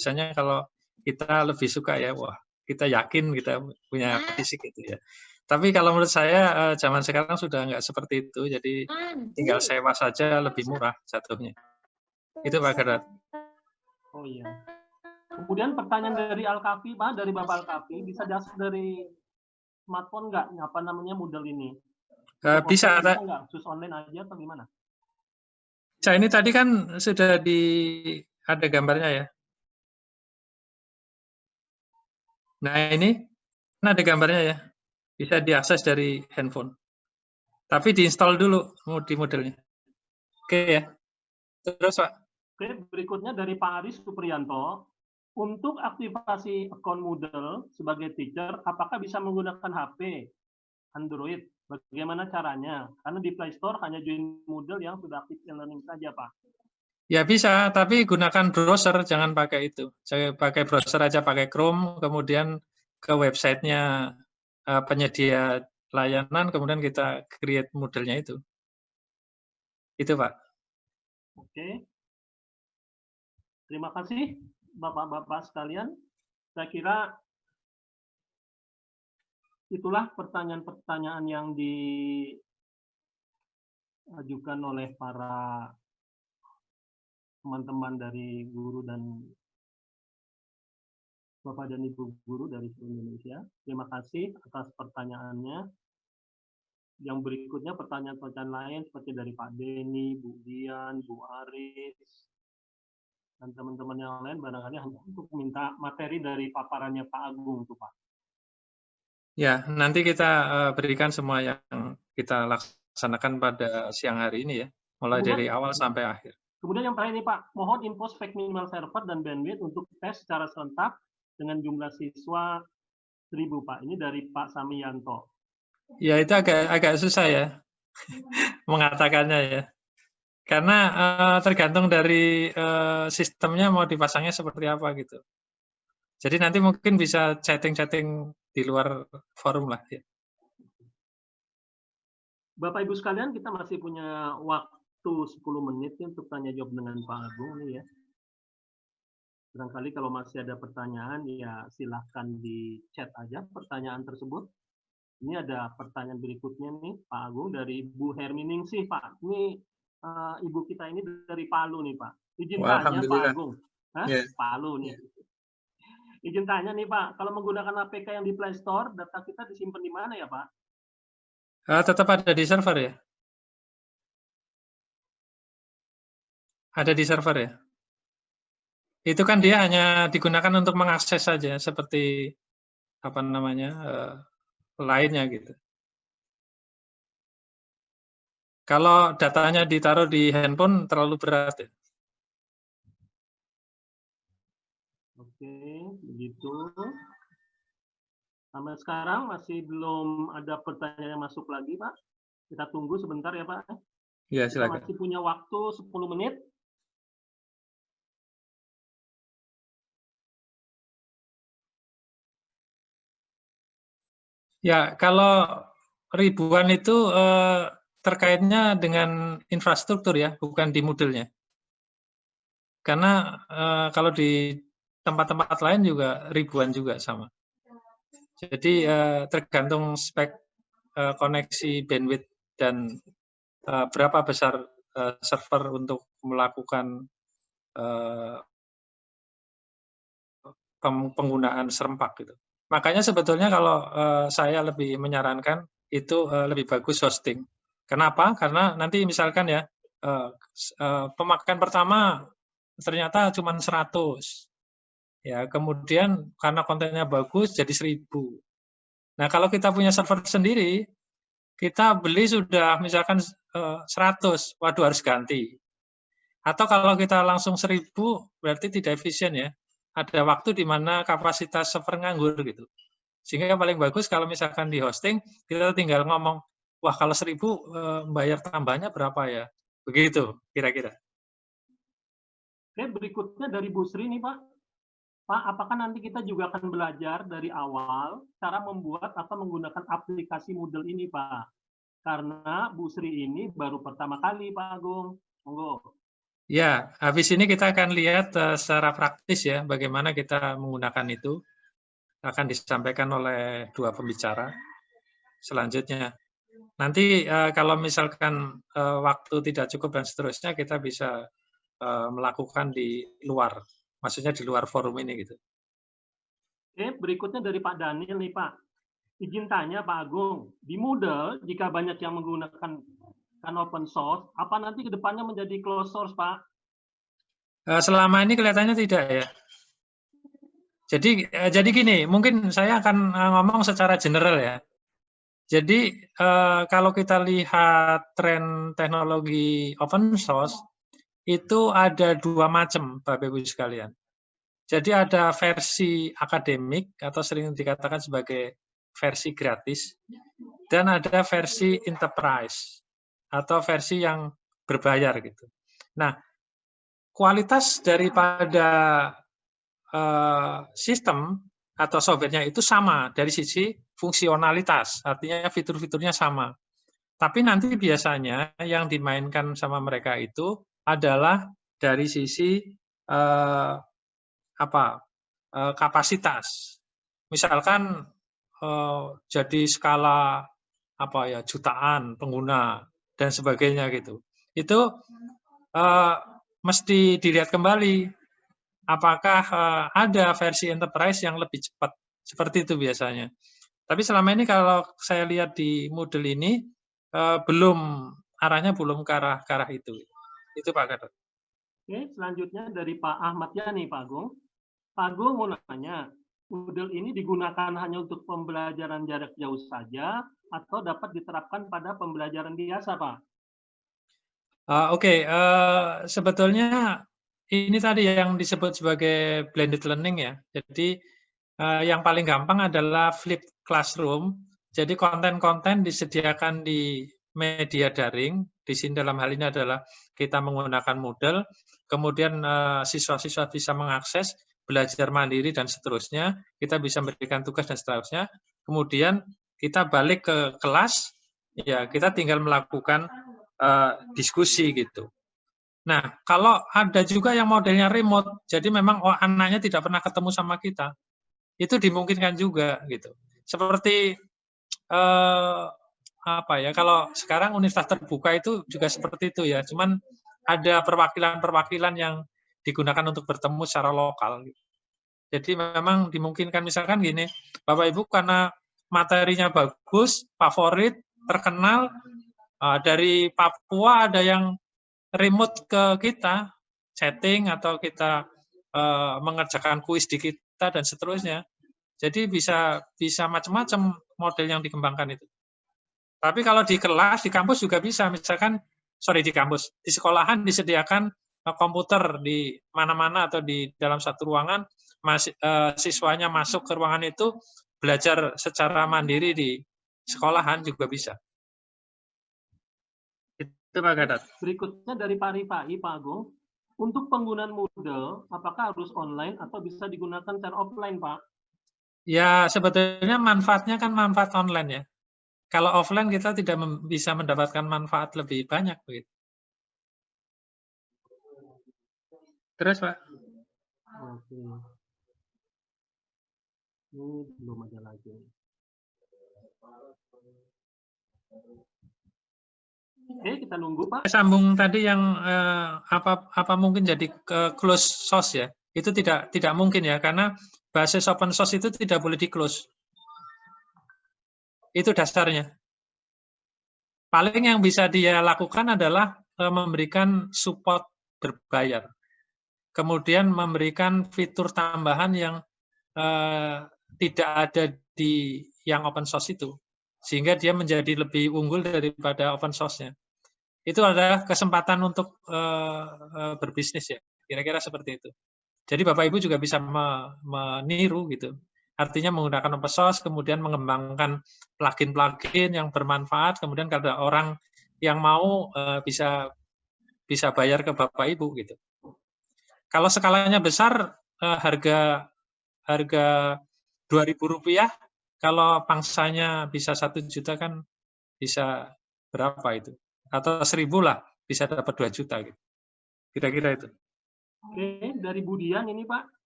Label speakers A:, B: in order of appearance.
A: biasanya kalau kita lebih suka ya, wah kita yakin kita punya fisik itu ya. Tapi kalau menurut saya zaman sekarang sudah nggak seperti itu, jadi tinggal sewa saja lebih murah jatuhnya. Itu Pak Gerard.
B: Oh iya. Kemudian pertanyaan dari Alkafi, Pak, dari Bapak Alkafi, bisa diakses dari smartphone nggak? Apa namanya model ini?
A: Bisa
B: nggak? Khusus online aja atau gimana?
A: Ini tadi kan sudah ada gambarnya ya. Nah ini ada gambarnya ya. Bisa diakses dari handphone. Tapi diinstal dulu di modelnya. Oke ya. Terus Pak.
B: Oke, berikutnya dari Pak Aris Supriyanto. Untuk aktivasi akun Moodle sebagai teacher, apakah bisa menggunakan HP, Android? Bagaimana caranya? Karena di Play Store hanya join Moodle yang sudah aktif e-learning saja, Pak.
A: Ya bisa, tapi gunakan browser, jangan pakai itu. Saya pakai browser aja, pakai Chrome, kemudian ke websitenya penyedia layanan, kemudian kita create modelnya itu. Itu Pak.
B: Oke. Terima kasih Bapak-Bapak sekalian. Saya kira itulah pertanyaan-pertanyaan yang diajukan oleh para teman-teman dari guru dan Bapak dan Ibu guru dari seluruh Indonesia. Terima kasih atas pertanyaannya. Yang berikutnya pertanyaan-pertanyaan lain seperti dari Pak Denny, Bu Dian, Bu Aris, dan teman-teman yang lain barangkali hanya untuk minta materi dari paparannya Pak Agung tuh Pak.
A: Ya, nanti kita berikan semua yang kita laksanakan pada siang hari ini ya, mulai dari awal sampai akhir.
B: Kemudian yang terakhir ini Pak, mohon info spek minimal server dan bandwidth untuk tes secara serentak dengan jumlah siswa 1000 Pak. Ini dari Pak Samiyanto.
A: Ya itu agak susah ya mengatakannya ya. Karena tergantung dari sistemnya mau dipasangnya seperti apa gitu. Jadi nanti mungkin bisa chatting-chatting di luar forum lah ya.
B: Bapak Ibu sekalian, kita masih punya waktu 10 menit untuk tanya jawab dengan Pak Agung nih ya. Barangkali kalau masih ada pertanyaan ya silahkan di chat aja pertanyaan tersebut. Ini ada pertanyaan berikutnya nih Pak Agung dari Bu Herminingsih Pak. Ini ibu kita ini dari Palu nih Pak. Izin tanya Pak Agung. Yeah. Palu nih. Izin tanya nih Pak, kalau menggunakan APK yang di Play Store, data kita disimpan di mana ya Pak?
A: Tetap ada di server ya. Ada di server ya. Itu kan dia hanya digunakan untuk mengakses saja, seperti apa namanya lainnya gitu. Kalau datanya ditaruh di handphone terlalu berat ya.
B: Oke, begitu. Sampai sekarang masih belum ada pertanyaan yang masuk lagi, Pak. Kita tunggu sebentar ya, Pak.
A: Ya, silakan.
B: Kita masih punya waktu 10 menit.
A: Ya, kalau ribuan itu terkaitnya dengan infrastruktur ya, bukan di modelnya. Karena kalau di tempat-tempat lain juga ribuan juga sama. Jadi tergantung spek koneksi bandwidth dan berapa besar server untuk melakukan penggunaan serempak gitu. Makanya sebetulnya kalau saya lebih menyarankan itu lebih bagus hosting. Kenapa? Karena nanti misalkan ya pemakaian pertama ternyata cuma 100. Ya, kemudian karena kontennya bagus jadi 1000. Nah, kalau kita punya server sendiri, kita beli sudah misalkan 100, waduh harus ganti. Atau kalau kita langsung 1000, berarti tidak efisien ya. Ada waktu di mana kapasitas server nganggur gitu. Sehingga yang paling bagus kalau misalkan di hosting, kita tinggal ngomong, wah kalau 1000 bayar tambahnya berapa ya? Begitu kira-kira.
B: Oke, berikutnya dari Bu Sri nih Pak. Pak, apakah nanti kita juga akan belajar dari awal cara membuat atau menggunakan aplikasi Moodle ini Pak? Karena Bu Sri ini baru pertama kali Pak Agung. Monggo.
A: Ya, habis ini kita akan lihat secara praktis ya, bagaimana kita menggunakan itu. Akan disampaikan oleh dua pembicara selanjutnya. Nanti kalau misalkan waktu tidak cukup dan seterusnya, kita bisa melakukan di luar, maksudnya di luar forum ini gitu.
B: Oke, berikutnya dari Pak Daniel nih Pak. Izin tanya Pak Agung, di Moodle jika banyak yang menggunakan kan open source, apa nanti kedepannya menjadi closed source Pak?
A: Selama ini kelihatannya tidak ya. Jadi gini, mungkin saya akan ngomong secara general ya. Jadi kalau kita lihat tren teknologi open source, itu ada dua macam, Bapak Ibu sekalian. Jadi ada versi akademik atau sering dikatakan sebagai versi gratis, dan ada versi enterprise atau versi yang berbayar gitu. Nah, kualitas daripada sistem atau softwarenya itu sama dari sisi fungsionalitas, artinya fitur-fiturnya sama. Tapi nanti biasanya yang dimainkan sama mereka itu adalah dari sisi kapasitas. Misalkan jadi skala jutaan pengguna dan sebagainya gitu. Itu mesti dilihat kembali apakah ada versi enterprise yang lebih cepat. Seperti itu biasanya. Tapi selama ini kalau saya lihat di model ini arahnya belum ke arah itu. Itu Pak Gatot.
B: Oke, selanjutnya dari Pak Ahmad Yani Pak Agung. Pak Agung mau nanya, Moodle ini digunakan hanya untuk pembelajaran jarak jauh saja atau dapat diterapkan pada pembelajaran biasa, Pak?
A: Oke, sebetulnya ini tadi yang disebut sebagai blended learning ya. Jadi yang paling gampang adalah flipped classroom. Jadi konten-konten disediakan di media daring. Di sini dalam hal ini adalah kita menggunakan Moodle. Kemudian siswa-siswa bisa mengakses, belajar mandiri dan seterusnya. Kita bisa memberikan tugas dan seterusnya. Kemudian kita balik ke kelas, ya kita tinggal melakukan diskusi gitu. Nah, kalau ada juga yang modelnya remote, jadi memang anaknya tidak pernah ketemu sama kita, itu dimungkinkan juga gitu. Seperti kalau sekarang universitas terbuka itu juga seperti itu ya, cuman ada perwakilan-perwakilan yang digunakan untuk bertemu secara lokal. Gitu. Jadi memang dimungkinkan misalkan gini, Bapak Ibu karena materinya bagus, favorit, terkenal, dari Papua ada yang remote ke kita, chatting atau kita mengerjakan kuis di kita dan seterusnya. Jadi bisa macam-macam model yang dikembangkan itu. Tapi kalau di kelas, di kampus juga bisa. Misalkan, di kampus, di sekolahan disediakan komputer di mana-mana atau di dalam satu ruangan, siswanya masuk ke ruangan itu, belajar secara mandiri di sekolahan juga bisa. Itu Pak Gatot.
B: Berikutnya dari Pak Rifai, Pak Agung. Untuk penggunaan Moodle, apakah harus online atau bisa digunakan secara offline, Pak?
A: Ya, sebetulnya manfaatnya kan manfaat online ya. Kalau offline kita tidak bisa mendapatkan manfaat lebih banyak begitu. Terus Pak?
B: Oke. Ini belum ada lagi. Oke, kita nunggu Pak.
A: Sambung tadi yang apa mungkin jadi close source ya? Itu tidak mungkin ya, karena basis open source itu tidak boleh di close. Itu dasarnya. Paling yang bisa dia lakukan adalah memberikan support berbayar. Kemudian memberikan fitur tambahan yang tidak ada di yang open source itu. Sehingga dia menjadi lebih unggul daripada open source-nya. Itu adalah kesempatan untuk berbisnis ya. Kira-kira seperti itu. Jadi Bapak Ibu juga bisa meniru gitu. Artinya menggunakan open source, kemudian mengembangkan plugin-plugin yang bermanfaat, kemudian kalau ada orang yang mau bisa bayar ke Bapak Ibu gitu. Kalau skalanya besar, harga Rp2.000, kalau pangsanya bisa 1 juta kan bisa berapa itu? Atau 1.000 lah, bisa dapat 2 juta gitu. Kira-kira itu.
B: Oke, dari Budian ini Pak.